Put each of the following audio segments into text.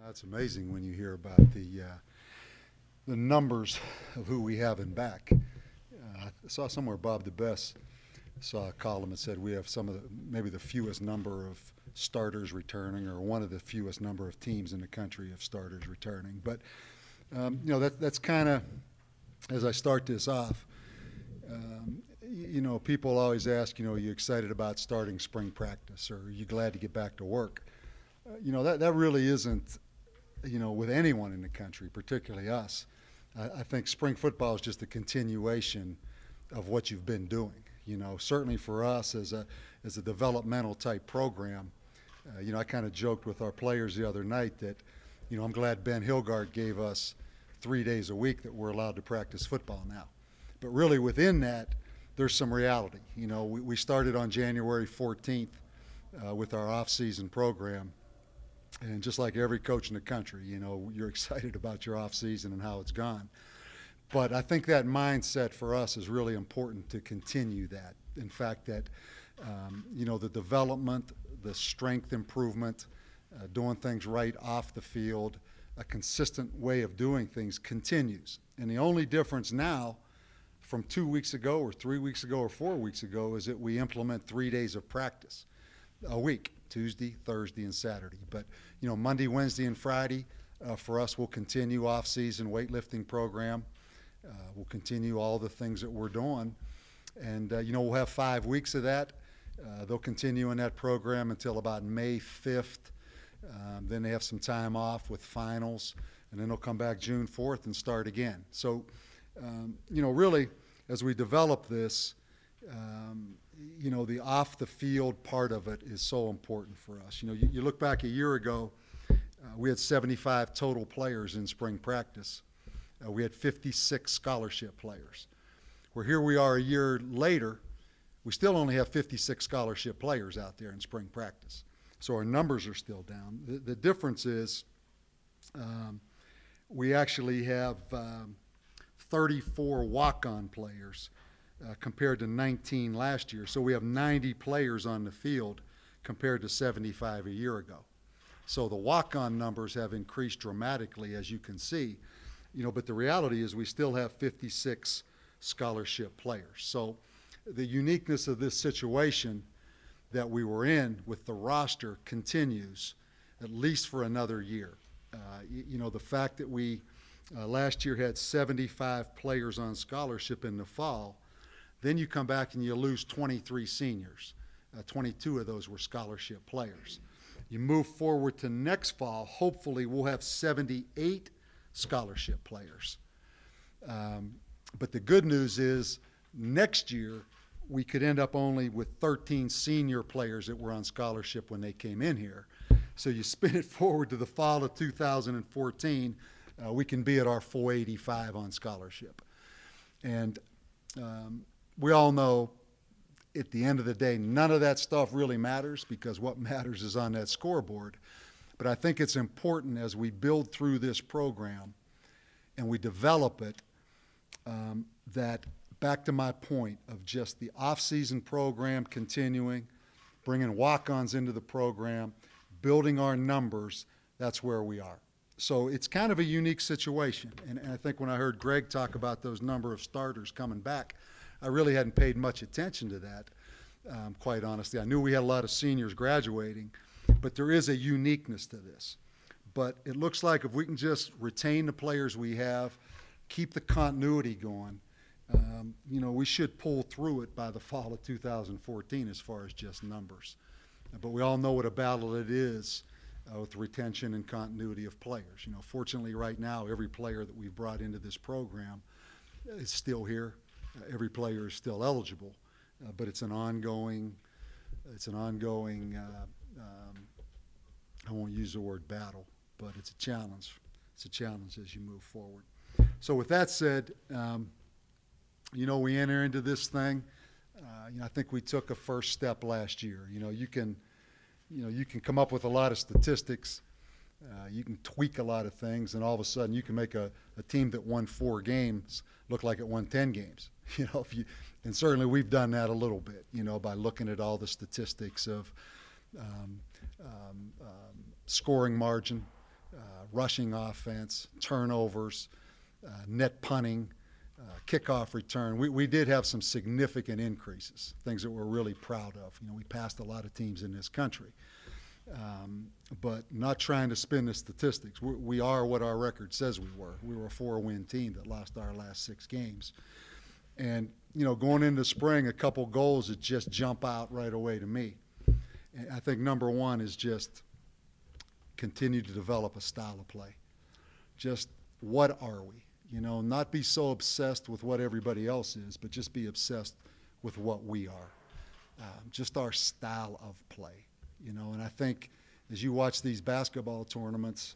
It's amazing when you hear about the numbers of who we have in back. I saw somewhere Bob Davie saw a column that said we have maybe the fewest number of starters returning, or one of the fewest number of teams in the country of starters returning. But that's kind of, as I start this off, people always ask, are you excited about starting spring practice, or are you glad to get back to work? That really isn't, with anyone in the country, particularly us. I think spring football is just a continuation of what you've been doing. Certainly for us as a developmental type program, I kind of joked with our players the other night that, I'm glad Ben Hilgard gave us 3 days a week that we're allowed to practice football now. But really within that, there's some reality. We started on January 14th with our off-season program. And just like every coach in the country, you're excited about your off-season and how it's gone. But I think that mindset for us is really important to continue that. In fact, that, the development, the strength improvement, doing things right off the field, a consistent way of doing things continues. And the only difference now from 2 weeks ago or 3 weeks ago or 4 weeks ago is that we implement 3 days of practice a week, Tuesday, Thursday, and Saturday. But, Monday, Wednesday, and Friday for us will continue off-season weightlifting program. We'll continue all the things that we're doing. And, we'll have 5 weeks of that. They'll continue in that program until about May 5th. Then they have some time off with finals, and then they'll come back June 4th and start again. So, really, as we develop this, the off-the-field part of it is so important for us. You look back a year ago, we had 75 total players in spring practice. We had 56 scholarship players. Where here we are a year later, we still only have 56 scholarship players out there in spring practice. So our numbers are still down. The difference is we actually have 34 walk-on players compared to 19 last year. So we have 90 players on the field compared to 75 a year ago. So the walk-on numbers have increased dramatically, as you can see. But the reality is we still have 56 scholarship players. So the uniqueness of this situation that we were in with the roster continues at least for another year. The fact that we last year had 75 players on scholarship in the fall, then you come back and you lose 23 seniors. 22 of those were scholarship players. You move forward to next fall, hopefully we'll have 78 scholarship players. But the good news is next year we could end up only with 13 senior players that were on scholarship when they came in here. So you spin it forward to the fall of 2014, we can be at our 485 on scholarship. And we all know at the end of the day, none of that stuff really matters, because what matters is on that scoreboard. But I think it's important as we build through this program and we develop it, that back to my point of just the off-season program continuing, bringing walk-ons into the program, building our numbers, that's where we are. So it's kind of a unique situation. And I think when I heard Greg talk about those number of starters coming back, I really hadn't paid much attention to that, quite honestly. I knew we had a lot of seniors graduating, but there is a uniqueness to this. But it looks like if we can just retain the players we have, keep the continuity going, we should pull through it by the fall of 2014 as far as just numbers. But we all know what a battle it is with retention and continuity of players. Fortunately right now, every player that we've brought into this program is still here. Every player is still eligible, but it's an ongoing, I won't use the word battle, but it's a challenge. It's a challenge as you move forward. So with that said, we enter into this thing. I think we took a first step last year. You can come up with a lot of statistics. You can tweak a lot of things, and all of a sudden you can make a team that won 4 games look like it won 10 games. And certainly we've done that a little bit, by looking at all the statistics of scoring margin, rushing offense, turnovers, net punting, kickoff return. We did have some significant increases, things that we're really proud of. We passed a lot of teams in this country. But not trying to spin the statistics. We are what our record says we were. We were a 4-win team that lost our last 6 games. And, going into spring, a couple goals that just jump out right away to me. And I think number one is just continue to develop a style of play. Just what are we? Not be so obsessed with what everybody else is, but just be obsessed with what we are. Just our style of play. And I think as you watch these basketball tournaments,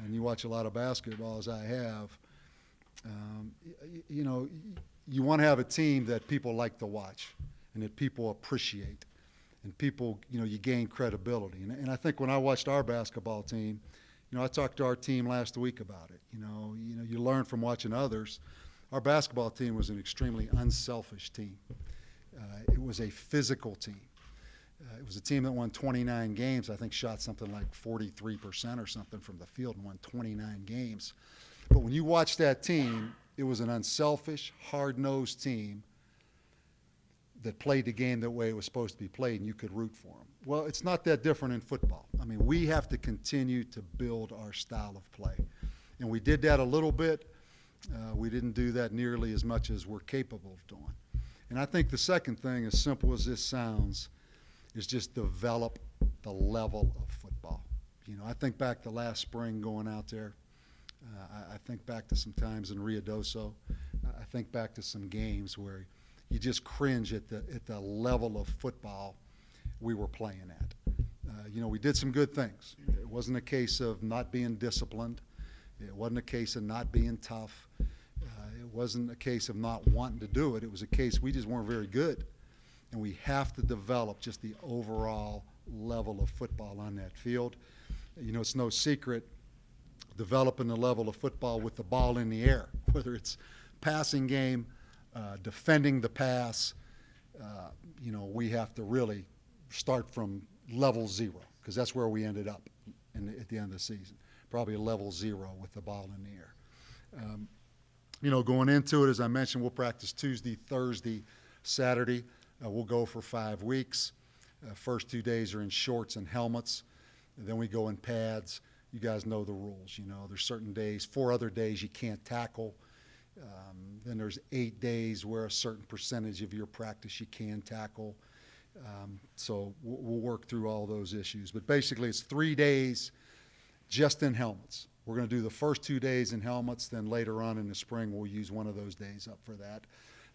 and you watch a lot of basketball as I have, you want to have a team that people like to watch and that people appreciate, and people, you gain credibility. And I think when I watched our basketball team, I talked to our team last week about it. You learn from watching others. Our basketball team was an extremely unselfish team. It was a physical team. It was a team that won 29 games. I think shot something like 43% or something from the field and won 29 games. But when you watch that team, it was an unselfish, hard-nosed team that played the game the way it was supposed to be played, and you could root for them. Well, it's not that different in football. I mean, we have to continue to build our style of play. And we did that a little bit. We didn't do that nearly as much as we're capable of doing. And I think the second thing, as simple as this sounds, is just develop the level of football. I think back to last spring going out there. I think back to some times in Ruidoso. I think back to some games where you just cringe at the level of football we were playing at. We did some good things. It wasn't a case of not being disciplined. It wasn't a case of not being tough. It wasn't a case of not wanting to do it. It was a case we just weren't very good. And we have to develop just the overall level of football on that field. It's no secret developing the level of football with the ball in the air, whether it's passing game, defending the pass. We have to really start from level 0, because that's where we ended up at the end of the season, probably a level 0 with the ball in the air. Going into it, as I mentioned, we'll practice Tuesday, Thursday, Saturday. We'll go for 5 weeks. First 2 days are in shorts and helmets. And then we go in pads. You guys know the rules. There's certain days, 4 other days you can't tackle. Then there's 8 days where a certain percentage of your practice you can tackle. So we'll work through all those issues. But basically it's 3 days just in helmets. We're going to do the first 2 days in helmets. Then later on in the spring we'll use one of those days up for that.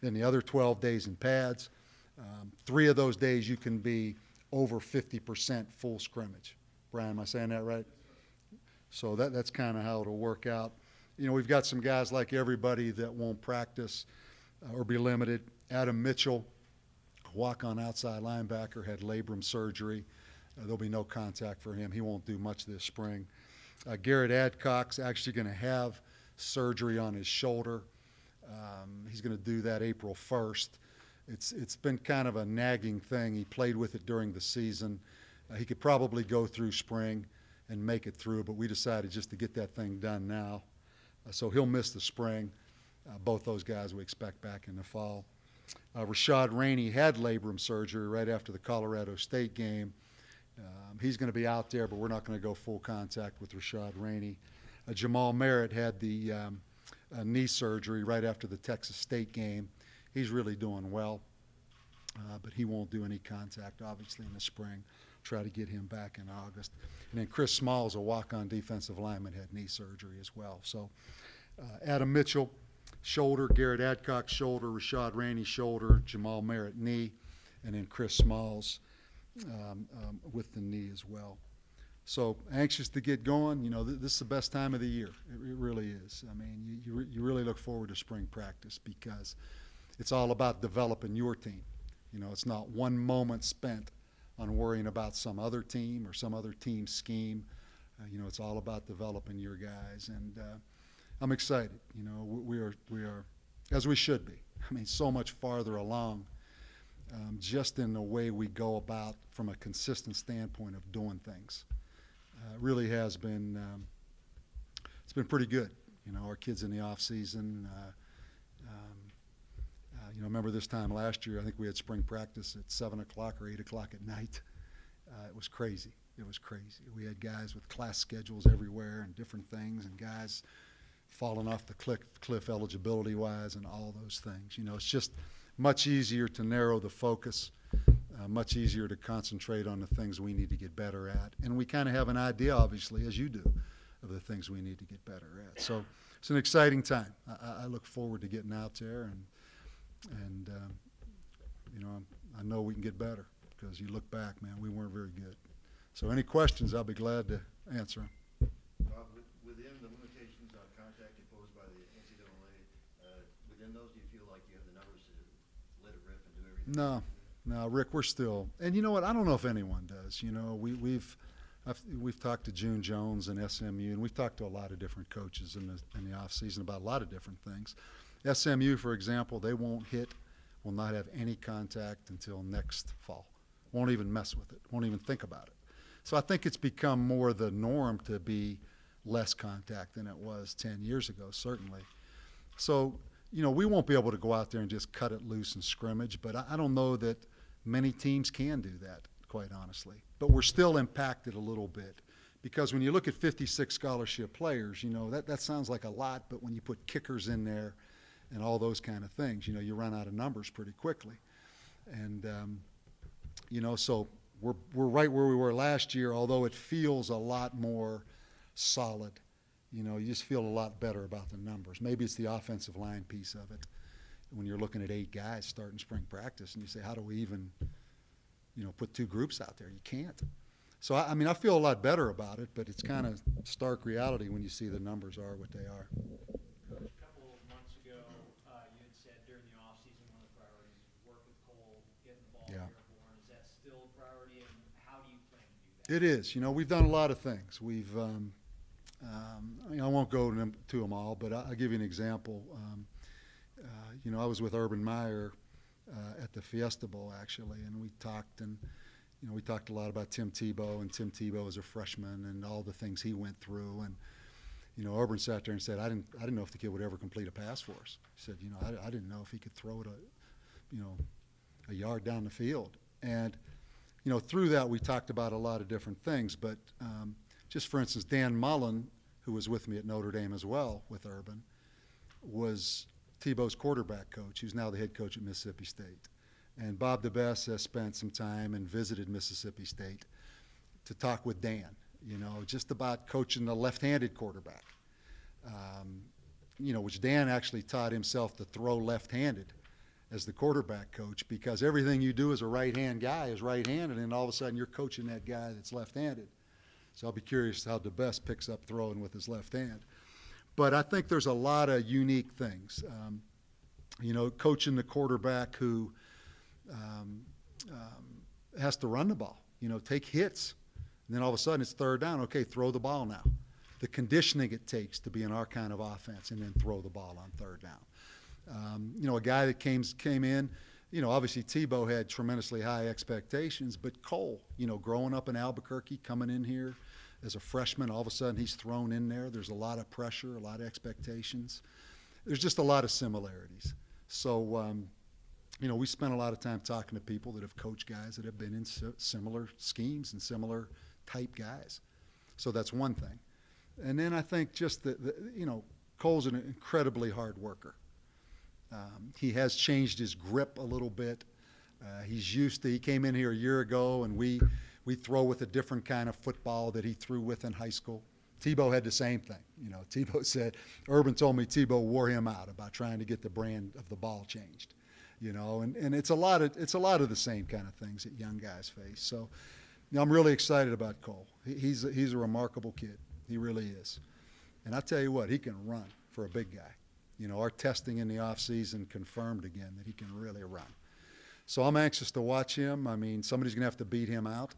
Then the other 12 days in pads. 3 of those days you can be over 50% full scrimmage. Brian, am I saying that right? So that's kind of how it'll work out. We've got some guys like everybody that won't practice or be limited. Adam Mitchell, walk-on outside linebacker, had labrum surgery. There'll be no contact for him. He won't do much this spring. Garrett Adcock's actually going to have surgery on his shoulder. He's going to do that April 1st. It's been kind of a nagging thing. He played with it during the season. He could probably go through spring and make it through, but we decided just to get that thing done now. So he'll miss the spring. Both those guys we expect back in the fall. Rashad Rainey had labrum surgery right after the Colorado State game. He's going to be out there, but we're not going to go full contact with Rashad Rainey. Jamal Merritt had the knee surgery right after the Texas State game. He's really doing well, but he won't do any contact, obviously, in the spring. Try to get him back in August. And then Chris Smalls, a walk-on defensive lineman, had knee surgery as well. So Adam Mitchell, shoulder, Garrett Adcock, shoulder, Rashad Rainey, shoulder, Jamal Merritt, knee, and then Chris Smalls with the knee as well. So anxious to get going. This is the best time of the year. It really is. I mean, you really look forward to spring practice because it's all about developing your team. It's not one moment spent on worrying about some other team or some other team scheme. It's all about developing your guys, and I'm excited. We are, as we should be. I mean, so much farther along, just in the way we go about from a consistent standpoint of doing things. It really has been been pretty good. You know, our kids in the off season. You know, remember this time last year, I think we had spring practice at 7 o'clock or 8 o'clock at night. It was crazy. It was crazy. We had guys with class schedules everywhere and different things, and guys falling off the cliff eligibility-wise and all those things. You know, it's just much easier to narrow the focus, much easier to concentrate on the things we need to get better at. And we kind of have an idea, obviously, as you do, of the things we need to get better at. So it's an exciting time. I look forward to getting out there, and you know, I know we can get better, because you look back, man, we weren't very good. So any questions, I'll be glad to answer them. Bob, within the limitations on contact imposed by the NCAA, within those, do you feel like you have the numbers to let it rip and do everything? No, Rick, we're still, and you know what, I don't know if anyone does. You know, we've talked to June Jones and SMU, and we've talked to a lot of different coaches in the off season about a lot of different things. SMU, for example, they will not have any contact until next fall. Won't even mess with it, won't even think about it. So I think it's become more the norm to be less contact than it was 10 years ago, certainly. So, you know, we won't be able to go out there and just cut it loose and scrimmage, but I don't know that many teams can do that, quite honestly. But we're still impacted a little bit, because when you look at 56 scholarship players, you know, that sounds like a lot, but when you put kickers in there and all those kind of things, you know, you run out of numbers pretty quickly. And, you know, so we're right where we were last year, although it feels a lot more solid. You know, you just feel a lot better about the numbers. Maybe it's the offensive line piece of it. When you're looking at 8 guys starting spring practice, and you say, how do we even, you know, put 2 groups out there? You can't. So, I mean, I feel a lot better about it, but it's kind of stark reality when you see the numbers are what they are. Coach, a couple of months ago, you had said during the offseason one of the priorities is work with Cole, getting the ball airborne. Is that still a priority, and how do you plan to do that? It is. You know, we've done a lot of things. We've, I mean, I won't go to them all, but I'll give you an example. You know, I was with Urban Meyer at the Fiesta Bowl, actually, and we talked, and you know, we talked a lot about Tim Tebow, and Tim Tebow as a freshman and all the things he went through. And you know, Urban sat there and said, I didn't know if the kid would ever complete a pass for us. He said, you know, I didn't know if he could throw it a yard down the field. And you know, through that we talked about a lot of different things. But just for instance, Dan Mullen, who was with me at Notre Dame as well with Urban, was Tebow's quarterback coach, who's now the head coach at Mississippi State. And Bob Davie has spent some time and visited Mississippi State to talk with Dan, you know, just about coaching the left-handed quarterback, you know, which Dan actually taught himself to throw left-handed as the quarterback coach, because everything you do as a right-hand guy is right-handed, and all of a sudden you're coaching that guy that's left-handed. So I'll be curious how DeBesse picks up throwing with his left hand. But I think there's a lot of unique things. You know, coaching the quarterback who has to run the ball, you know, take hits. And then all of a sudden it's third down. Okay, throw the ball now. The conditioning it takes to be in our kind of offense and then throw the ball on third down. You know, a guy that came in, you know, obviously Tebow had tremendously high expectations, but Cole, you know, growing up in Albuquerque, coming in here as a freshman, all of a sudden he's thrown in there. There's a lot of pressure, a lot of expectations. There's just a lot of similarities. So, you know, we spent a lot of time talking to people that have coached guys that have been in similar schemes and similar type guys. So that's one thing. And then I think just you know, Cole's an incredibly hard worker. He has changed his grip a little bit. He came in here a year ago, and we throw with a different kind of football that he threw with in high school. Tebow had the same thing. You know, Tebow said, Urban told me Tebow wore him out about trying to get the brand of the ball changed. You know, and it's a lot of the same kind of things that young guys face. So, you know, I'm really excited about Cole. He's a remarkable kid. He really is. And I tell you what, he can run for a big guy. You know, our testing in the offseason confirmed again that he can really run. So I'm anxious to watch him. I mean, somebody's going to have to beat him out.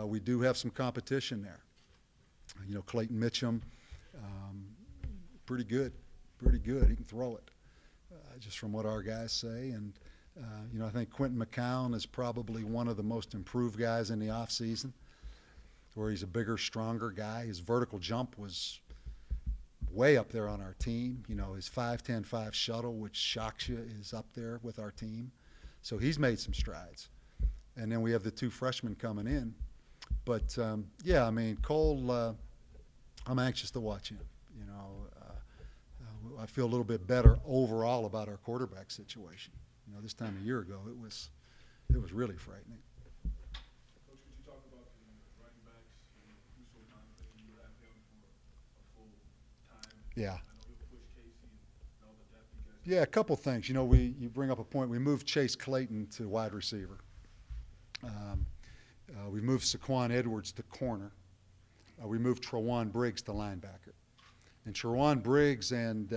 We do have some competition there. You know, Clayton Mitchum, pretty good. He can throw it, just from what our guys say. And, you know, I think Quentin McCown is probably one of the most improved guys in the offseason, where he's a bigger, stronger guy. His vertical jump was way up there on our team. You know, his 5-10-5 shuttle, which shocks you, is up there with our team. So he's made some strides. And then we have the 2 freshmen coming in. But, yeah, I mean, Cole, I'm anxious to watch him. You know, I feel a little bit better overall about our quarterback situation. You know, this time a year ago, it was really frightening. Coach, could you talk about the running backs and Crusoe Conley? You have him for a full time. Yeah. I know he'll push Casey and all the depth you guys. Yeah, a couple things. You know, you bring up a point. We moved Chase Clayton to wide receiver. We moved Saquon Edwards to corner. We moved Trawan Briggs to linebacker. And Trawan Briggs and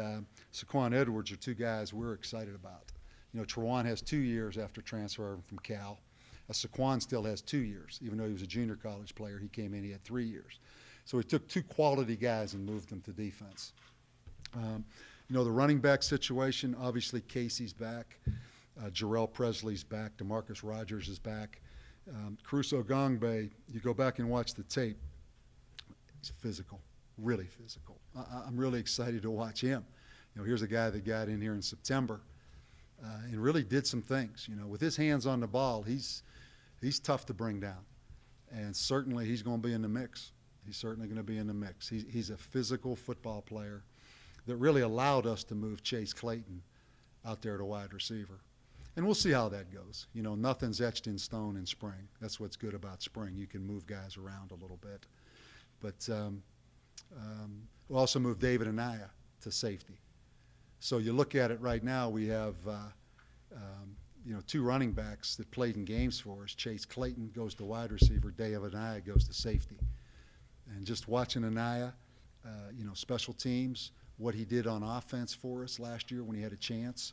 Saquon Edwards are 2 guys we're excited about. You know, Trawan has 2 years after transferring from Cal. Saquon still has 2 years. Even though he was a junior college player, he came in, he had 3 years. So we took 2 quality guys and moved them to defense. You know, the running back situation, obviously Casey's back. Jarrell Presley's back. DeMarcus Rogers is back. Crusoe Gongbe, you go back and watch the tape, he's physical, really physical. I'm really excited to watch him. You know, here's a guy that got in here in September and really did some things. You know, with his hands on the ball, he's tough to bring down. And certainly he's going to be in the mix. He's certainly going to be in the mix. He's a physical football player that really allowed us to move Chase Clayton out there to wide receiver. And we'll see how that goes. You know, nothing's etched in stone in spring. That's what's good about spring. You can move guys around a little bit. But we'll also move David Anaya to safety. So you look at it right now, we have, you know, 2 running backs that played in games for us. Chase Clayton goes to wide receiver. David Anaya goes to safety. And just watching Anaya, you know, special teams, what he did on offense for us last year when he had a chance,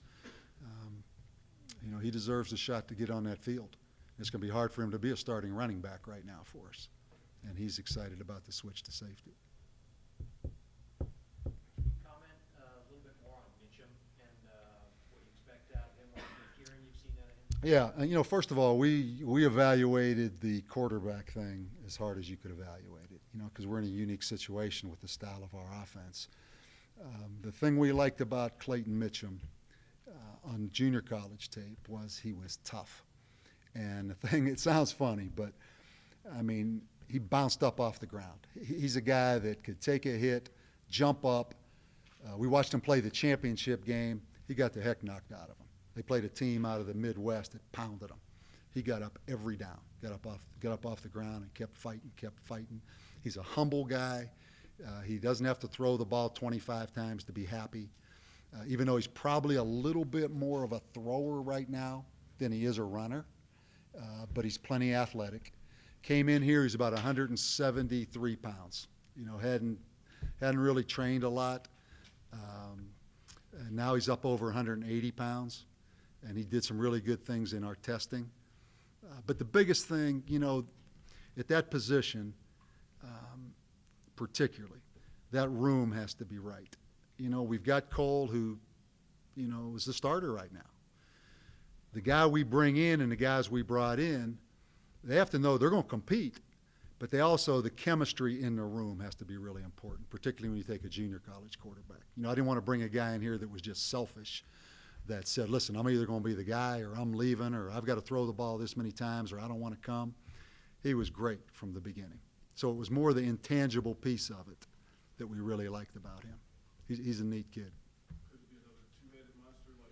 you know, he deserves a shot to get on that field. It's going to be hard for him to be a starting running back right now for us. And he's excited about the switch to safety. Comment a little bit more on Mitchum and what you expect out of him, what you're hearing you've seen out of him? Yeah, and, you know, first of all, we evaluated the quarterback thing as hard as you could evaluate it, you know, because we're in a unique situation with the style of our offense. The thing we liked about Clayton Mitchum on junior college tape was he was tough. And the thing, it sounds funny, but, I mean, he bounced up off the ground. He's a guy that could take a hit, jump up. We watched him play the championship game. He got the heck knocked out of him. They played a team out of the Midwest that pounded him. He got up every down, got up off the ground and kept fighting. He's a humble guy. He doesn't have to throw the ball 25 times to be happy, even though he's probably a little bit more of a thrower right now than he is a runner, but he's plenty athletic. Came in here, he's about 173 pounds. You know, hadn't really trained a lot. And now he's up over 180 pounds, and he did some really good things in our testing. But the biggest thing, you know, at that position, particularly, that room has to be right. You know, we've got Cole, who, you know, is the starter right now. The guy we bring in and the guys we brought in, they have to know they're going to compete, but they also, the chemistry in the room has to be really important, particularly when you take a junior college quarterback. You know, I didn't want to bring a guy in here that was just selfish, that said, listen, I'm either going to be the guy or I'm leaving or I've got to throw the ball this many times or I don't want to come. He was great from the beginning. So it was more the intangible piece of it that we really liked about him. He's a neat kid. Could it be another two-headed monster like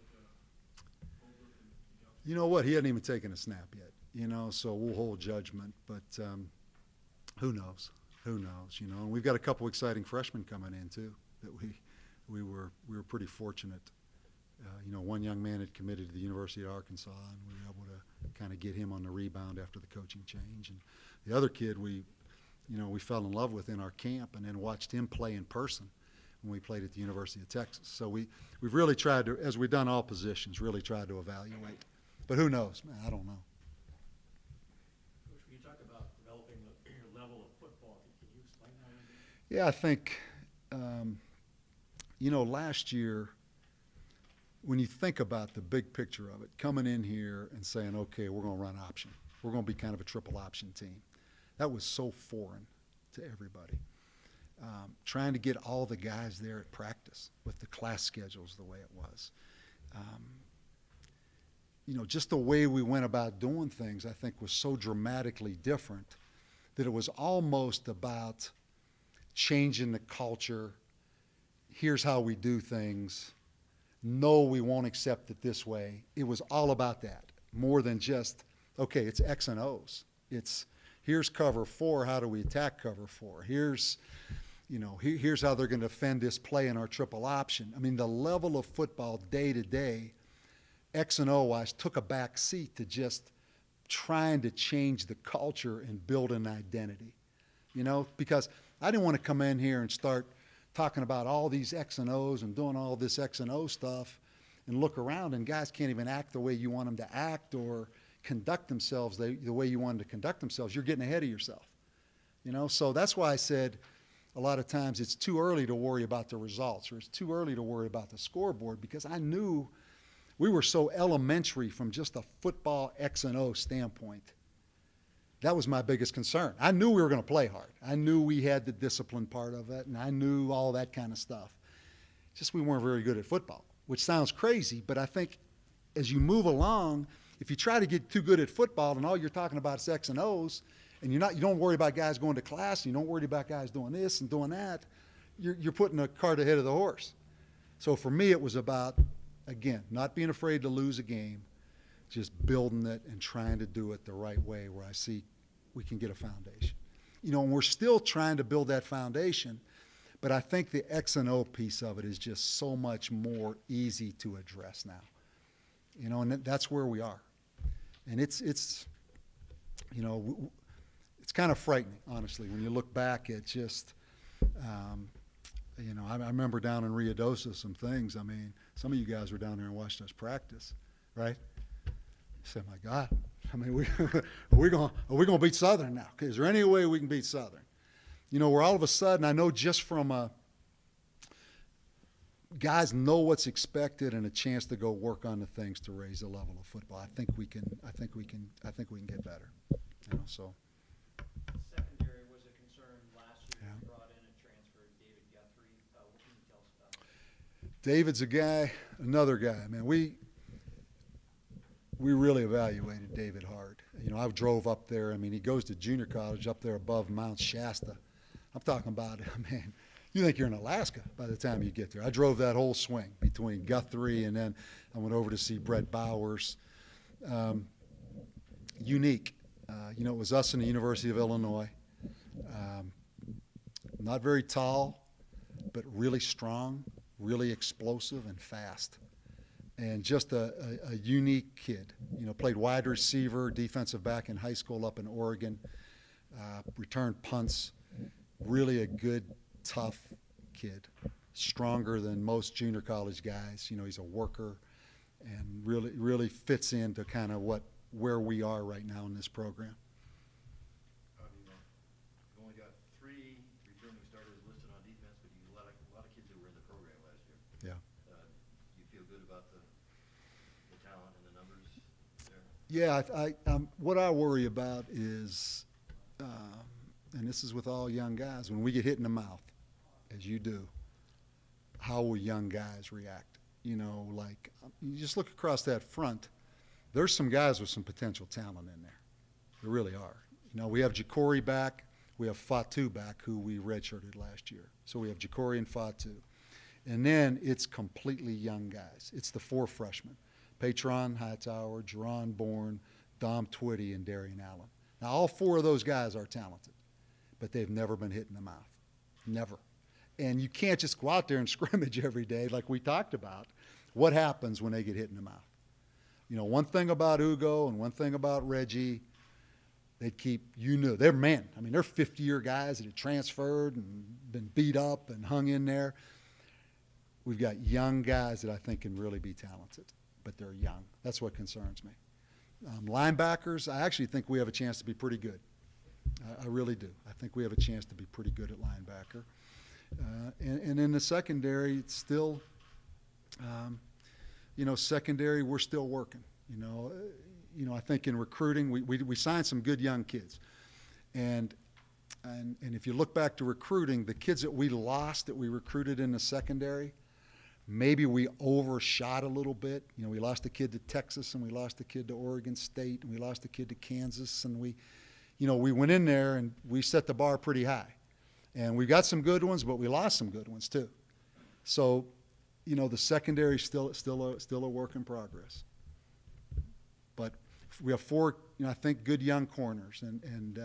Holbrook and Young? You know what? He hadn't even taken a snap yet, you know, so we'll hold judgment. But who knows? Who knows, you know? And we've got a couple exciting freshmen coming in, too, that we were pretty fortunate. You know, one young man had committed to the University of Arkansas, and we were able to kind of get him on the rebound after the coaching change. And the other kid we fell in love with in our camp and then watched him play in person when we played at the University of Texas. So we've really tried to, as we've done all positions, really tried to evaluate. But who knows, man, I don't know. Coach, when you talk about developing your level of football, can you explain that a little bit? Yeah, I think, you know, last year, when you think about the big picture of it, coming in here and saying, okay, we're going to run option. We're going to be kind of a triple option team. That was so foreign to everybody. trying to get all the guys there at practice with the class schedules the way it was. Just the way we went about doing things, I think, was so dramatically different that it was almost about changing the culture. Here's how we do things. No, we won't accept it this way. It was all about that, more than just, okay, it's X and O's. It's here's cover 4, how do we attack cover 4? Here's how they're going to defend this play in our triple option. I mean, the level of football day to day, X and O wise, took a back seat to just trying to change the culture and build an identity. Because I didn't want to come in here and start talking about all these X and O's and doing all this X and O stuff and look around and guys can't even act the way you want them to act or conduct themselves the way you want them to conduct themselves. You're getting ahead of yourself. So that's why I said a lot of times it's too early to worry about the results, or it's too early to worry about the scoreboard, because I knew we were so elementary from just a football X and O standpoint. That was my biggest concern. I knew we were going to play hard. I knew we had the discipline part of it, and I knew all that kind of stuff. Just we weren't very good at football, which sounds crazy, but I think as you move along, if you try to get too good at football and all you're talking about is X and O's, and you don't worry about guys going to class, and you don't worry about guys doing this and doing that, you're putting a cart ahead of the horse. So for me, it was about, again, not being afraid to lose a game, just building it and trying to do it the right way where I see we can get a foundation. And we're still trying to build that foundation, but I think the X and O piece of it is just so much more easy to address now. And that's where we are. And it's kind of frightening, honestly, when you look back at just, I remember down in Ruidoso some things. I mean, some of you guys were down there and watched us practice, right? I said, my God, I mean, are we going to beat Southern now? Is there any way we can beat Southern? Where all of a sudden, I know just from guys know what's expected and a chance to go work on the things to raise the level of football. I think we can get better. So. Secondary was a concern last year. Yeah. You brought in and transferred David Guthrie. What can you tell us about him? David's a guy, another guy. Man, we really evaluated David hard. I drove up there. I mean, he goes to junior college up there above Mount Shasta. I'm talking about, man, you think you're in Alaska by the time you get there. I drove that whole swing between Guthrie and then I went over to see Brett Bowers. Unique. It was us and the University of Illinois. Not very tall, but really strong, really explosive and fast. And just a unique kid. Played wide receiver, defensive back in high school up in Oregon. Returned punts. Really a good, tough kid. Stronger than most junior college guys. He's a worker and really fits into kind of where we are right now in this program. You've only got 3 returning starters listed on defense, but you got a lot of kids who were in the program last year. Yeah. You feel good about the talent and the numbers there? Yeah, what I worry about is, and this is with all young guys, when we get hit in the mouth, as you do, how will young guys react? Like you just look across that front, there's some guys with some potential talent in there. There really are. We have Ja'Cory back. We have Fatu back, who we redshirted last year. So we have Ja'Cory and Fatu. And then it's completely young guys. It's the 4 freshmen. Patron Hightower, Jerron Bourne, Dom Twitty, and Darian Allen. Now, all 4 of those guys are talented, but they've never been hit in the mouth. Never. And you can't just go out there and scrimmage every day like we talked about. What happens when they get hit in the mouth? One thing about Ugo and one thing about Reggie, they're men. I mean, they're 50-year guys that have transferred and been beat up and hung in there. We've got young guys that I think can really be talented, but they're young. That's what concerns me. Linebackers, I actually think we have a chance to be pretty good. I really do. I think we have a chance to be pretty good at linebacker. And in the secondary, it's still, secondary, we're still working. I think in recruiting, we signed some good young kids. And and if you look back to recruiting, the kids that we lost that we recruited in the secondary, maybe we overshot a little bit. You know, we lost a kid to Texas, and we lost a kid to Oregon State, and we lost a kid to Kansas, and we went in there and we set the bar pretty high. And we got some good ones, but we lost some good ones too. So, you know, the secondary is still a work in progress. But we have 4, you know, I think good young corners, and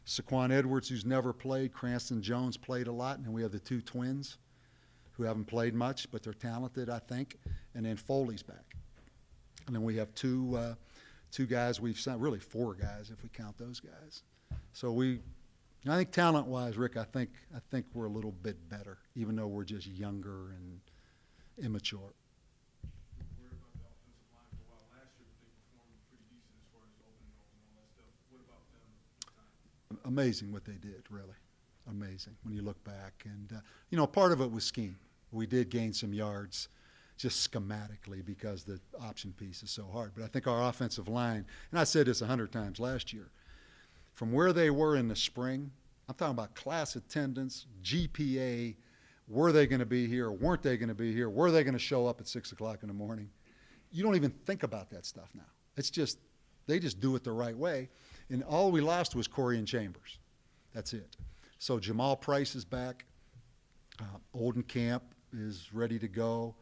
Saquon Edwards, who's never played, Cranston Jones played a lot, and then we have the 2 twins who haven't played much, but they're talented, I think, and then Foley's back. And then we have two guys we've signed, really 4 guys if we count those guys. So I think talent-wise, Rick, I think we're a little bit better, even though we're just younger and immature. We were worried about the offensive line for a while last year, but they performed pretty decent as far as opening holes and all that stuff. What about them this time? Amazing what they did, really. Amazing when you look back. And, you know, part of it was scheme. We did gain some yards just schematically because the option piece is so hard. But I think our offensive line, and I said this 100 times last year, from where they were in the spring, I'm talking about class attendance, GPA, were they going to be here, weren't they going to be here, were they going to show up at 6 o'clock in the morning? You don't even think about that stuff now. It's just, they just do it the right way. And all we lost was Corey and Chambers. That's it. So Jamal Price is back. Oldenkamp is ready to go.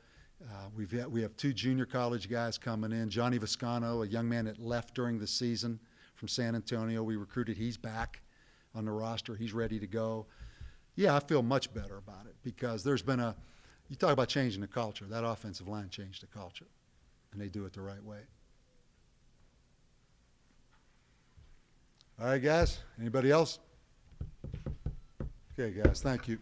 We have 2 junior college guys coming in. Johnny Viscano, a young man that left during the season from San Antonio, we recruited. He's back on the roster. He's ready to go. Yeah, I feel much better about it because there's been you talk about changing the culture. That offensive line changed the culture, and they do it the right way. All right, guys. Anybody else? Okay, guys. Thank you.